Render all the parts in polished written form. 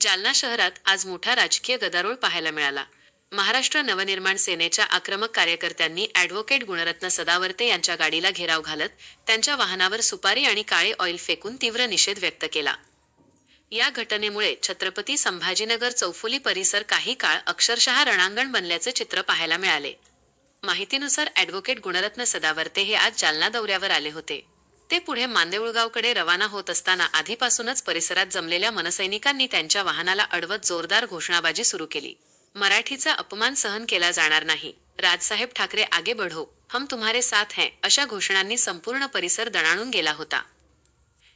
जालना शहरात आज मोठा राजकीय गदारोळ पाहायला मिळाला। महाराष्ट्र नवनिर्माण सेनेच्या आक्रमक कार्यकर्त्यांनी ॲडव्होकेट गुणरत्न सदावर्ते यांच्या गाडीला घेराव घालत त्यांच्या वाहनावर सुपारी आणि काळे ऑइल फेकून तीव्र निषेध व्यक्त केला। या घटनेमुळे छत्रपती संभाजीनगर चौफुली परिसर काही काळ अक्षरशः रणांगण बनल्याचे चित्र पाहायला मिळाले। माहितीनुसार ॲडव्होकेट गुणरत्न सदावर्ते हे आज जालना दौऱ्यावर आले होते। ते पुढे मांदेउळगावकडे रवाना होत असताना आधीपासूनच परिसरात जमलेल्या मनसैनिकांनी त्यांच्या वाहनाला अडवत जोरदार घोषणाबाजी सुरू केली। मराठीचा अपमान सहन केला जाणार नाही, राजसाहेब ठाकरे आगे बढ़ो, हम तुम्हारे साथ हैं, अशा घोषणांनी संपूर्ण परिसर दणाणून गेला होता।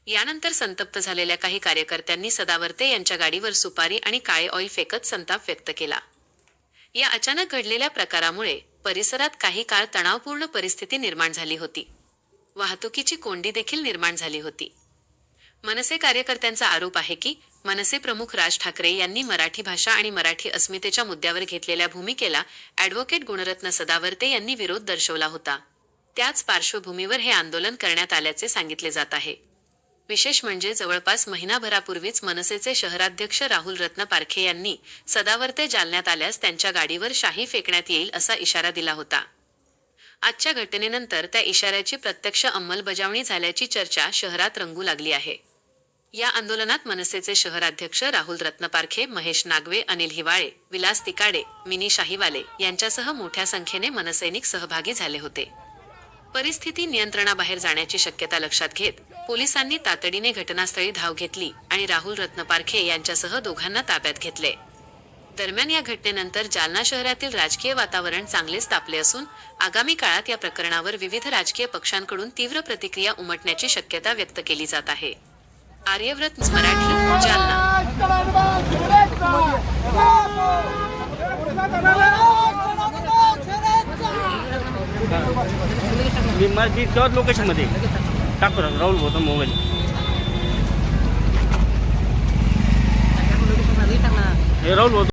यानंतर संतप्त झालेल्या काही कार्यकर्त्यांनी सदावर्ते यांच्या गाडीवर सुपारी आणि काळे ऑइल फेकत संताप व्यक्त केला। या अचानक घडलेल्या प्रकारामुळे परिसरात काही काळ तणावपूर्ण परिस्थिती निर्माण झाली होती। वाहतुकीची कोंडी देखील निर्माण झाली होती। मनसे कार्यकर्त्यांचा आरोप आहे की मनसे प्रमुख राज ठाकरे यांनी मराठी भाषा आणि मराठी अस्मितेच्या मुद्द्यावर घेतलेल्या भूमिकेला ॲडव्होकेट गुणरत्न सदावर्ते यांनी विरोध दर्शवला होता। त्याच पार्श्वभूमीवर हे आंदोलन करण्यात आल्याचे सांगितले जात आहे। विशेष म्हणजे जवळपास महिनाभरापूर्वीच मनसेचे शहराध्यक्ष राहुल रत्न पारखे यांनी सदावर्ते जालन्यात आल्यास त्यांच्या गाडीवर शाही फेकण्यात येईल असा इशारा दिला होता। आजच्या घटनेनंतर त्या इशाऱ्याची प्रत्यक्ष अंमलबजावणी झाल्याची चर्चा शहरात रंगू लागली आहे। या आंदोलनात मनसेचे शहराध्यक्ष राहुल रत्न पारखे, महेश नागवे, अनिल हिवाळे, विलास तिकाडे, मिनी शाहीवाले यांच्यासह मोठ्या संख्येने मनसैनिक सहभागी झाले होते। परिस्थिती नियंत्रणाबाहेर जाण्याची शक्यता लक्षात घेत पोलिसांनी तातडीने घटनास्थळी धाव घेतली आणि राहुल रत्न पारखे यांच्यासह दोघांना ताब्यात घेतले। दरम्यान या घटनेनंतर जालना शहरातील राजकीय वातावरण चांगलेच तापले असून आगामी काळात या प्रकरणावर विविध राजकीय पक्षांकडून तीव्र प्रतिक्रिया उमटण्याची शक्यता व्यक्त केली जात आहे। आर्यव्रत मराठी, जालना। मी लोकेशन मध्ये टाकतो राहुल होता मोबाईल राहुल